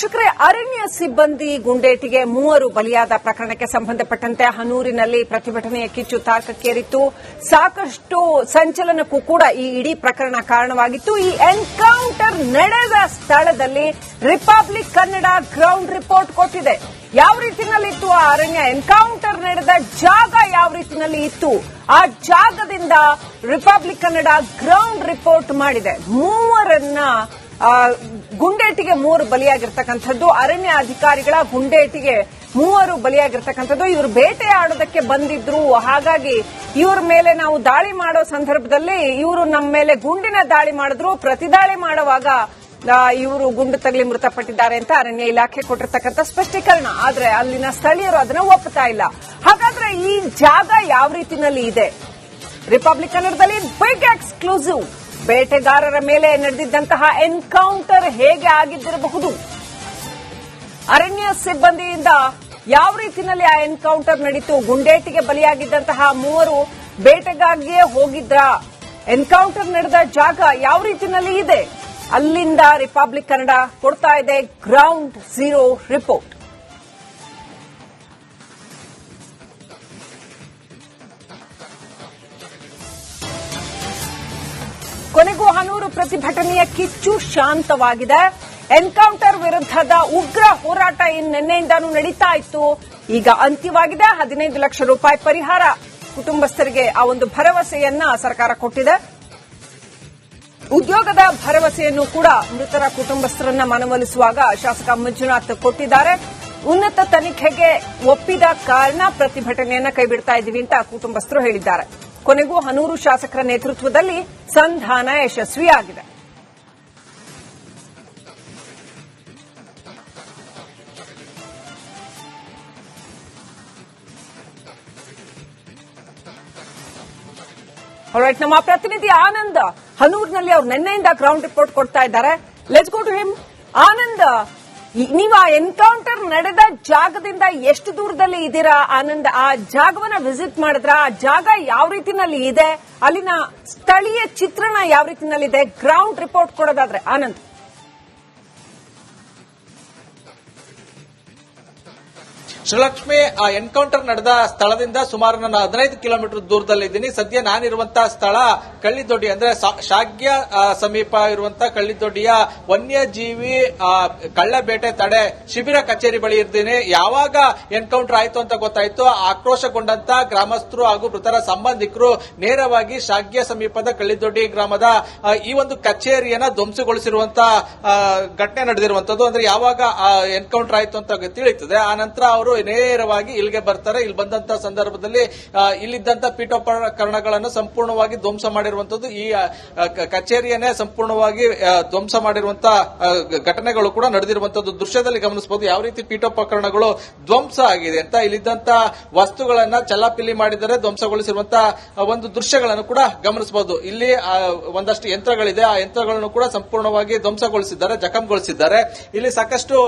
ವೀಕ್ಷಕರೇ, ಅರಣ್ಯ ಸಿಬ್ಬಂದಿ ಗುಂಡೇಟಿಗೆ 3 ಬಲಿಯಾದ ಪ್ರಕರಣಕ್ಕೆ ಸಂಬಂಧಪಟ್ಟಂತೆ ಹನೂರಿನಲ್ಲಿ ಪ್ರತಿಭಟನೆಯ ಕಿಚ್ಚು ತಾರಕಕ್ಕೇರಿತ್ತು. ಸಾಕಷ್ಟು ಸಂಚಲನಕ್ಕೂ ಕೂಡ ಈ ಇಡೀ ಪ್ರಕರಣ ಕಾರಣವಾಗಿತ್ತು. ಈ ಎನ್ಕೌಂಟರ್ ನಡೆದ ಸ್ಥಳದಲ್ಲಿ ರಿಪಬ್ಲಿಕ್ ಕನ್ನಡ ಗ್ರೌಂಡ್ ರಿಪೋರ್ಟ್ ಕೊಟ್ಟಿದೆ. ಯಾವ ರೀತಿಯಲ್ಲಿತ್ತು ಆ ಅರಣ್ಯ ಎನ್ಕೌಂಟರ್ ನಡೆದ ಜಾಗ, ಯಾವ ರೀತಿಯಲ್ಲಿ ಇತ್ತು ಆ ಜಾಗದಿಂದ ರಿಪಬ್ಲಿಕ್ ಕನ್ನಡ ಗ್ರೌಂಡ್ ರಿಪೋರ್ಟ್ ಮಾಡಿದೆ. ಗುಂಡೇಟಿಗೆ 3 ಬಲಿಯಾಗಿರ್ತಕ್ಕಂಥದ್ದು, ಅರಣ್ಯ ಅಧಿಕಾರಿಗಳ ಗುಂಡೇಟಿಗೆ 3 ಬಲಿಯಾಗಿರ್ತಕ್ಕಂಥದ್ದು. ಇವರು ಬೇಟೆಯಾಡೋದಕ್ಕೆ ಬಂದಿದ್ರು, ಹಾಗಾಗಿ ಇವ್ರ ಮೇಲೆ ನಾವು ದಾಳಿ ಮಾಡೋ ಸಂದರ್ಭದಲ್ಲಿ ಇವರು ನಮ್ಮ ಮೇಲೆ ಗುಂಡಿನ ದಾಳಿ ಮಾಡಿದ್ರು. ಪ್ರತಿದಾಳಿ ಮಾಡುವಾಗ ಇವರು ಗುಂಡು ತಗಲಿ ಮೃತಪಟ್ಟಿದ್ದಾರೆ ಅಂತ ಅರಣ್ಯ ಇಲಾಖೆ ಕೊಟ್ಟಿರ್ತಕ್ಕಂಥ ಸ್ಪಷ್ಟೀಕರಣ. ಆದ್ರೆ ಅಲ್ಲಿನ ಸ್ಥಳೀಯರು ಅದನ್ನ ಒಪ್ಪುತ್ತಾ ಇಲ್ಲ. ಹಾಗಾದ್ರೆ ಈ ಜಾಗ ಯಾವ ರೀತಿಯಲ್ಲಿ ಇದೆ? ರಿಪಬ್ಲಿಕ್ ಕನ್ನಡದಲ್ಲಿ ಬಿಗ್ ಎಕ್ಸ್ಕ್ಲೂಸಿವ್. ಬೇಟೆಗಾರರ ಮೇಲೆ ನಡೆದಿದ್ದಂತಹ ಎನ್ಕೌಂಟರ್ ಹೇಗೆ ಆಗಿದ್ದಿರಬಹುದು? ಅರಣ್ಯ ಸಿಬ್ಬಂದಿಯಿಂದ ಯಾವ ರೀತಿಯಲ್ಲಿ ಆ ಎನ್ಕೌಂಟರ್ ನಡೀತು? ಗುಂಡೇಟಿಗೆ ಬಲಿಯಾಗಿದ್ದಂತಹ 3 ಬೇಟೆಗಾಗಿಯೇ ಹೋಗಿದ್ರ? ಎನ್ಕೌಂಟರ್ ನಡೆದ ಜಾಗ ಯಾವ ರೀತಿಯಲ್ಲಿ ಇದೆ? ಅಲ್ಲಿಂದ ರಿಪಬ್ಲಿಕ್ ಕನ್ನಡ ಕೊಡ್ತಾ ಇದೆ ಗ್ರೌಂಡ್ ಝೀರೋ ರಿಪೋರ್ಟ್. ಕೊನೆಗೂ ಹನೂರು ಪ್ರತಿಭಟನೆಯ ಕಿಚ್ಚು ಶಾಂತವಾಗಿದೆ. ಎನ್ಕೌಂಟರ್ ವಿರುದ್ಧದ ಉಗ್ರ ಹೋರಾಟ ನಿನ್ನೆಯಿಂದಾನೂ ನಡೀತಾ ಇತ್ತು. ಈಗ ಅಂತ್ಯವಾಗಿದೆ. 15 ಲಕ್ಷ ರೂಪಾಯಿ ಪರಿಹಾರ ಕುಟುಂಬಸ್ಥರಿಗೆ ಆ ಒಂದು ಭರವಸೆಯನ್ನ ಸರ್ಕಾರ ಕೊಟ್ಟಿದೆ. ಉದ್ಯೋಗದ ಭರವಸೆಯನ್ನು ಕೂಡ ಮೃತರ ಕುಟುಂಬಸ್ಥರನ್ನ ಮನವೊಲಿಸುವಾಗ ಶಾಸಕ ಮಂಜುನಾಥ್ ಕೊಟ್ಟಿದ್ದಾರೆ. ಉನ್ನತ ತನಿಖೆಗೆ ಒಪ್ಪಿದ ಕಾರಣ ಪ್ರತಿಭಟನೆಯನ್ನ ಕೈಬಿಡ್ತಾ ಇದ್ದೀವಿ ಅಂತ ಕುಟುಂಬಸ್ಥರು ಹೇಳಿದ್ದಾರೆ. ಕೊನೆಗೂ ಹನೂರು ಶಾಸಕರ ನೇತೃತ್ವದಲ್ಲಿ ಸಂಧಾನ ಯಶಸ್ವಿಯಾಗಿದೆ. ನಮ್ಮ ಪ್ರತಿನಿಧಿ ಆನಂದ್ ಹನೂರಿನಲ್ಲಿ ಅವರು ನಿನ್ನೆಯಿಂದ ಗ್ರೌಂಡ್ ರಿಪೋರ್ಟ್ ಕೊಡ್ತಾ ಇದ್ದಾರೆ. Let's go to him. Anand, ನೀವು ಆ ಎನ್ಕೌಂಟರ್ ನಡೆದ ಜಾಗದಿಂದ ಎಷ್ಟು ದೂರದಲ್ಲಿ ಇದ್ದೀರಾ? ಆನಂದ್, ಆ ಜಾಗವನ್ನ ವಿಸಿಟ್ ಮಾಡಿದ್ರ? ಆ ಜಾಗ ಯಾವ ರೀತಿನಲ್ಲಿ ಇದೆ? ಅಲ್ಲಿನ ಸ್ಥಳೀಯ ಚಿತ್ರಣ ಯಾವ ರೀತಿನಲ್ಲಿ ಇದೆ? ಗ್ರೌಂಡ್ ರಿಪೋರ್ಟ್ ಕೊಡೋದಾದ್ರೆ ಆನಂದ್. ಶ್ರೀಲಕ್ಷ್ಮಿ, ಆ ಎನ್ಕೌಂಟರ್ ನಡೆದ ಸ್ಥಳದಿಂದ ಸುಮಾರು ನಾನು 15 ಕಿಲೋಮೀಟರ್ ದೂರದಲ್ಲಿದ್ದೀನಿ. ಸದ್ಯ ನಾನಿರುವಂತಹ ಸ್ಥಳ ಕಳ್ಳಿದೊಡ್ಡಿ, ಅಂದ್ರೆ ಶಾಗ್ಯ ಸಮೀಪ ಇರುವಂತಹ ಕಳ್ಳಿದೊಡ್ಡಿಯ ವನ್ಯಜೀವಿ ಕಳ್ಳ ಬೇಟೆ ತಡೆ ಶಿಬಿರ ಕಚೇರಿ ಬಳಿ ಇರ್ತೀನಿ. ಯಾವಾಗ ಎನ್ಕೌಂಟರ್ ಆಯ್ತು ಅಂತ ಗೊತ್ತಾಯ್ತು, ಆಕ್ರೋಶಗೊಂಡಂತ ಗ್ರಾಮಸ್ಥರು ಹಾಗೂ ಮೃತರ ಸಂಬಂಧಿಕರು ನೇರವಾಗಿ ಶಾಗ್ಯ ಸಮೀಪದ ಕಳ್ಳಿದೊಡ್ಡಿ ಗ್ರಾಮದ ಈ ಒಂದು ಕಚೇರಿಯನ್ನ ಧ್ವಂಸಗೊಳಿಸಿರುವಂತಹ ಘಟನೆ ನಡೆದಿರುವಂತದ್ದು. ಅಂದ್ರೆ ಯಾವಾಗ ಎನ್ಕೌಂಟರ್ ಆಯ್ತು ಅಂತ ತಿಳಿಯುತ್ತದೆ, ಆ ನಂತರ ಅವರು ನೇರವಾಗಿ ಇಲ್ಲಿಗೆ ಬರ್ತಾರೆ. ಇಲ್ಲಿ ಬಂದಂತ ಸಂದರ್ಭದಲ್ಲಿ ಇಲ್ಲಿದ್ದಂತ ಪೀಠೋಪಕರಣಗಳನ್ನು ಸಂಪೂರ್ಣವಾಗಿ ಧ್ವಂಸ ಮಾಡಿರುವಂತದ್ದು, ಈ ಕಚೇರಿಯನ್ನೇ ಸಂಪೂರ್ಣವಾಗಿ ಧ್ವಂಸ ಮಾಡಿರುವಂತಹ ಘಟನೆಗಳು ಕೂಡ ನಡೆದಿರುವಂತದ್ದು ದೃಶ್ಯದಲ್ಲಿ ಗಮನಿಸಬಹುದು. ಯಾವ ರೀತಿ ಪೀಠೋಪಕರಣಗಳು ಧ್ವಂಸ ಆಗಿದೆ ಅಂತ, ಇಲ್ಲಿದ್ದಂತ ವಸ್ತುಗಳನ್ನ ಚಲ್ಲಾಪಿಲ್ಲಿ ಮಾಡಿದರೆ ಧ್ವಂಸಗೊಳಿಸಿರುವಂತಹ ಒಂದು ದೃಶ್ಯಗಳನ್ನು ಕೂಡ ಗಮನಿಸಬಹುದು. ಇಲ್ಲಿ ಒಂದಷ್ಟು ಯಂತ್ರಗಳಿದೆ, ಆ ಯಂತ್ರಗಳನ್ನು ಕೂಡ ಸಂಪೂರ್ಣವಾಗಿ ಧ್ವಂಸಗೊಳಿಸಿದ್ದಾರೆ, ಜಖಂಗೊಳಿಸಿದ್ದಾರೆ. ಇಲ್ಲಿ ಸಾಕಷ್ಟು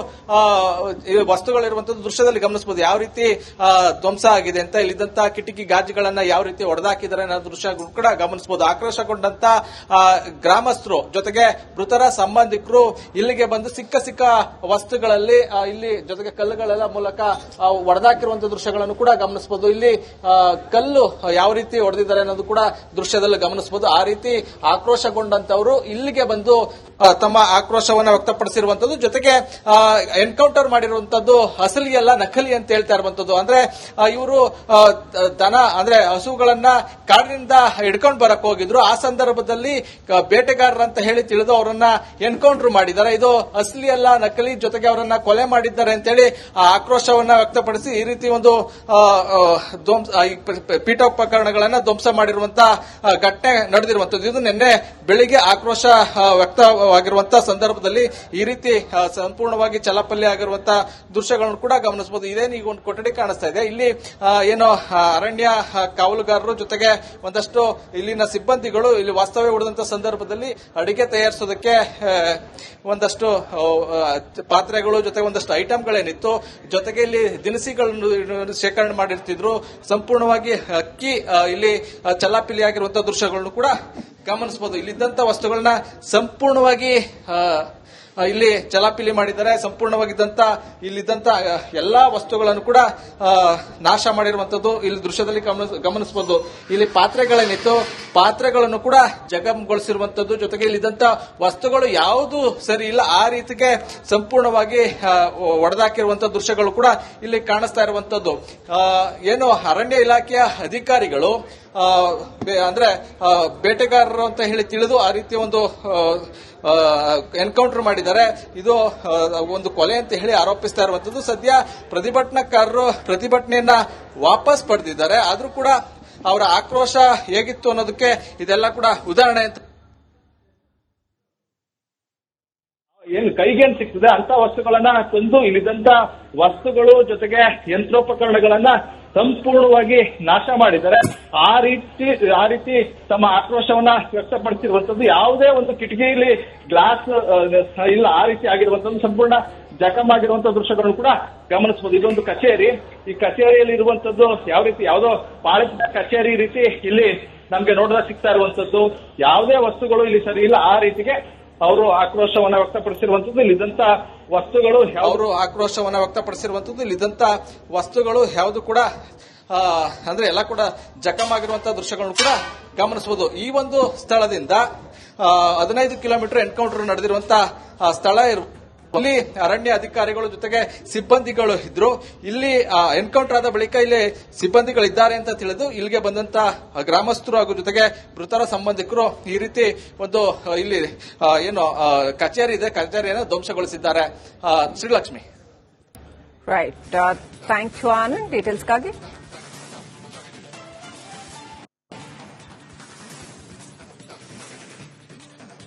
ವಸ್ತುಗಳಿರುವಂತದ್ದು ದೃಶ್ಯದಲ್ಲಿ ಗಮನಿಸಬಹುದು. ಯಾವ ರೀತಿ ಧ್ವಂಸ ಆಗಿದೆ ಅಂತ, ಇಲ್ಲಿದ್ದಂತ ಕಿಟಕಿ ಗಾಜುಗಳನ್ನ ಯಾವ ರೀತಿ ಹೊಡೆದಾಕಿದ್ದಾರೆ ಅನ್ನೋ ದೃಶ್ಯ ಕೂಡ ಗಮನಿಸಬಹುದು. ಆಕ್ರೋಶಗೊಂಡಂತ ಗ್ರಾಮಸ್ಥರು ಜೊತೆಗೆ ಮೃತರ ಸಂಬಂಧಿಕರು ಇಲ್ಲಿಗೆ ಬಂದು ಸಿಕ್ಕ ವಸ್ತುಗಳಲ್ಲಿ ಇಲ್ಲಿ ಜೊತೆಗೆ ಕಲ್ಲುಗಳೆಲ್ಲ ಮೂಲಕ ಹೊಡೆದಾಕಿರುವಂತಹ ದೃಶ್ಯಗಳನ್ನು ಕೂಡ ಗಮನಿಸಬಹುದು. ಇಲ್ಲಿ ಕಲ್ಲು ಯಾವ ರೀತಿ ಹೊಡೆದಿದ್ದಾರೆ ಅನ್ನೋದು ಕೂಡ ದೃಶ್ಯದಲ್ಲಿ ಗಮನಿಸಬಹುದು. ಆ ರೀತಿ ಆಕ್ರೋಶಗೊಂಡಂತವರು ಇಲ್ಲಿಗೆ ಬಂದು ತಮ್ಮ ಆಕ್ರೋಶವನ್ನ ವ್ಯಕ್ತಪಡಿಸಿರುವಂತದ್ದು. ಜೊತೆಗೆ ಎನ್ಕೌಂಟರ್ ಮಾಡಿರುವಂತದ್ದು ಅಸಲಿಯಲ್ಲ, ನಕಲಿ ಅಂತ ಹೇಳ್ತಾ ಇರುವಂತದ್ದು. ಅಂದ್ರೆ ಇವರು ದನ ಅಂದ್ರೆ ಹಸುಗಳನ್ನ ಕಾಡಿನಿಂದ ಹಿಡ್ಕೊಂಡು ಬರಕ್ ಹೋಗಿದ್ರು. ಆ ಸಂದರ್ಭದಲ್ಲಿ ಬೇಟೆಗಾರರಂತ ಹೇಳಿ ತಿಳಿದು ಅವರನ್ನ ಎನ್ಕೌಂಟರ್ ಮಾಡಿದ್ದಾರೆ. ಇದು ಅಸಲಿ ಅಲ್ಲ, ನಕಲಿ, ಜೊತೆಗೆ ಅವರನ್ನ ಕೊಲೆ ಮಾಡಿದ್ದಾರೆ ಅಂತೇಳಿ ಆಕ್ರೋಶವನ್ನ ವ್ಯಕ್ತಪಡಿಸಿ ಈ ರೀತಿ ಒಂದು ಪೀಠೋಪಕರಣಗಳನ್ನ ಧ್ವಂಸ ಮಾಡಿರುವಂತಹ ಘಟನೆ ನಡೆದಿರುವಂತದ್ದು. ಇದು ನಿನ್ನೆ ಬೆಳಿಗ್ಗೆ ಆಕ್ರೋಶ ವ್ಯಕ್ತವಾಗಿರುವಂತಹ ಸಂದರ್ಭದಲ್ಲಿ ಈ ರೀತಿ ಸಂಪೂರ್ಣವಾಗಿ ಚಲಪಲ್ಲಿ ಆಗಿರುವಂತಹ ದೃಶ್ಯಗಳನ್ನು ಕೂಡ ಗಮನಿಸಬಹುದು. ಇದೇನು ಈಗ ಒಂದು ಕೊಠಡಿ ಕಾಣಿಸ್ತಾ ಇದೆ. ಇಲ್ಲಿ ಏನೋ ಅರಣ್ಯ ಕಾವಲುಗಾರರು ಜೊತೆಗೆ ಒಂದಷ್ಟು ಇಲ್ಲಿನ ಸಿಬ್ಬಂದಿಗಳು ಇಲ್ಲಿ ವಾಸ್ತವ್ಯ ಹೂಡಿದಂತ ಸಂದರ್ಭದಲ್ಲಿ ಅಡಿಗೆ ತಯಾರಿಸೋದಕ್ಕೆ ಒಂದಷ್ಟು ಪಾತ್ರೆಗಳು ಜೊತೆಗೆ ಒಂದಷ್ಟು ಐಟಮ್ಗಳೇನಿತ್ತು, ಜೊತೆಗೆ ಇಲ್ಲಿ ದಿನಸಿಗಳನ್ನು ಶೇಖರಣೆ ಮಾಡಿರ್ತಿದ್ರು. ಸಂಪೂರ್ಣವಾಗಿ ಅಕ್ಕಿ ಇಲ್ಲಿ ಚಲ್ಲಾಪಿಲ್ಲಿ ಆಗಿರುವಂತಹ ದೃಶ್ಯಗಳನ್ನು ಕೂಡ ಗಮನಿಸಬಹುದು. ಇಲ್ಲಿದ್ದಂತ ವಸ್ತುಗಳನ್ನ ಸಂಪೂರ್ಣವಾಗಿ ಇಲ್ಲಿ ಚಲಾಪಿಲಿ ಮಾಡಿದ್ದಾರೆ. ಸಂಪೂರ್ಣವಾಗಿದ್ದಂತ ಇಲ್ಲಿದ್ದಂತ ಎಲ್ಲಾ ವಸ್ತುಗಳನ್ನು ಕೂಡ ನಾಶ ಮಾಡಿರುವಂತದ್ದು ಇಲ್ಲಿ ದೃಶ್ಯದಲ್ಲಿ ಗಮನಿಸಬಹುದು. ಇಲ್ಲಿ ಪಾತ್ರೆಗಳೇನಿತ್ತು ಪಾತ್ರೆಗಳನ್ನು ಕೂಡ ಜಖಂಗೊಳಿಸಿರುವಂತದ್ದು, ಜೊತೆಗೆ ಇಲ್ಲಿದ್ದಂತ ವಸ್ತುಗಳು ಯಾವುದು ಸರಿ ಇಲ್ಲ ಆ ರೀತಿಗೆ ಸಂಪೂರ್ಣವಾಗಿ ಒಡೆದಾಕಿರುವಂತಹ ದೃಶ್ಯಗಳು ಕೂಡ ಇಲ್ಲಿ ಕಾಣಿಸ್ತಾ ಇರುವಂತದ್ದು. ಏನು ಅರಣ್ಯ ಇಲಾಖೆಯ ಅಧಿಕಾರಿಗಳು ಅಂದ್ರೆ ಬೇಟೆಗಾರರು ಅಂತ ಹೇಳಿ ತಿಳಿದು ಆ ರೀತಿಯ ಒಂದು ಎನ್ಕೌಂಟರ್ ಮಾಡಿದ್ದಾರೆ. ಇದು ಒಂದು ಕೊಲೆ ಅಂತ ಹೇಳಿ ಆರೋಪಿಸ್ತಾ ಇರುವಂತದ್ದು. ಸದ್ಯ ಪ್ರತಿಭಟನಾಕಾರರು ಪ್ರತಿಭಟನೆಯನ್ನ ವಾಪಸ್ ಪಡೆದಿದ್ದಾರೆ. ಆದ್ರೂ ಕೂಡ ಅವರ ಆಕ್ರೋಶ ಹೇಗಿತ್ತು ಅನ್ನೋದಕ್ಕೆ ಇದೆಲ್ಲ ಕೂಡ ಉದಾಹರಣೆ ಅಂತ. ಏನು ಕೈಗೇನ್ ಸಿಗ್ತದೆ ಅಂತ ವಸ್ತುಗಳನ್ನ ತಂದು ಇಲ್ಲಿದ್ದಂತ ವಸ್ತುಗಳು ಜೊತೆಗೆ ಯಂತ್ರೋಪಕರಣಗಳನ್ನ ಸಂಪೂರ್ಣವಾಗಿ ನಾಶ ಮಾಡಿದ್ದಾರೆ. ಆ ರೀತಿ ತಮ್ಮ ಆಕ್ರೋಶವನ್ನ ವ್ಯಕ್ತಪಡಿಸಿರುವಂತದ್ದು. ಯಾವುದೇ ಒಂದು ಕಿಟಕಿಯಲ್ಲಿ ಗ್ಲಾಸ್ ಇಲ್ಲ, ಆ ರೀತಿ ಆಗಿರುವಂತದ್ದು ಸಂಪೂರ್ಣ ಜಖಂ ಆಗಿರುವಂತಹ ದೃಶ್ಯಗಳನ್ನು ಕೂಡ ಗಮನಿಸಬಹುದು. ಇದೊಂದು ಕಚೇರಿ, ಈ ಕಚೇರಿಯಲ್ಲಿ ಇರುವಂತದ್ದು ಯಾವ ರೀತಿ ಯಾವುದೋ ಪಾಲಿಕೆ ಕಚೇರಿ ರೀತಿ ಇಲ್ಲಿ ನಮ್ಗೆ ನೋಡಿದ್ರೆ ಸಿಗ್ತಾ ಇರುವಂತದ್ದು. ಯಾವುದೇ ವಸ್ತುಗಳು ಇಲ್ಲಿ ಸರಿ ಇಲ್ಲ, ಆ ರೀತಿಗೆ ಅವರು ಆಕ್ರೋಶವನ್ನ ವ್ಯಕ್ತಪಡಿಸಿರುವಂತದ್ದು. ಇಲ್ಲಿದ್ದಂತ ವಸ್ತುಗಳು ವಸ್ತುಗಳು ಯಾವುದು ಕೂಡ ಅಂದ್ರೆ ಎಲ್ಲ ಕೂಡ ಜಖಂ ಆಗಿರುವಂತಹ ದೃಶ್ಯಗಳನ್ನು ಕೂಡ ಗಮನಿಸಬಹುದು. ಈ ಒಂದು ಸ್ಥಳದಿಂದ 15 ಕಿಲೋಮೀಟರ್ ಎನ್ಕೌಂಟರ್ ನಡೆದಿರುವಂತಹ ಸ್ಥಳ ಇಲ್ಲಿ ಅರಣ್ಯ ಅಧಿಕಾರಿಗಳು ಜೊತೆಗೆ ಸಿಬ್ಬಂದಿಗಳು ಇದ್ರು. ಇಲ್ಲಿ ಎನ್ಕೌಂಟರ್ ಆದ ಬಳಿಕ ಇಲ್ಲಿ ಸಿಬ್ಬಂದಿಗಳಿದ್ದಾರೆ ಅಂತ ತಿಳಿದು ಇಲ್ಲಿಗೆ ಬಂದಂತ ಗ್ರಾಮಸ್ಥರು ಹಾಗೂ ಜೊತೆಗೆ ಮೃತರ ಸಂಬಂಧಿಕರು ಈ ರೀತಿ ಒಂದು ಇಲ್ಲಿ ಏನು ಕಚೇರಿ ಇದೆ, ಕಚೇರಿಯನ್ನು ಧ್ವಂಸಗೊಳಿಸಿದ್ದಾರೆ. Shrilakshmi. Right, thank you Anand ಡೀಟೇಲ್ಸ್ಗಾಗಿ.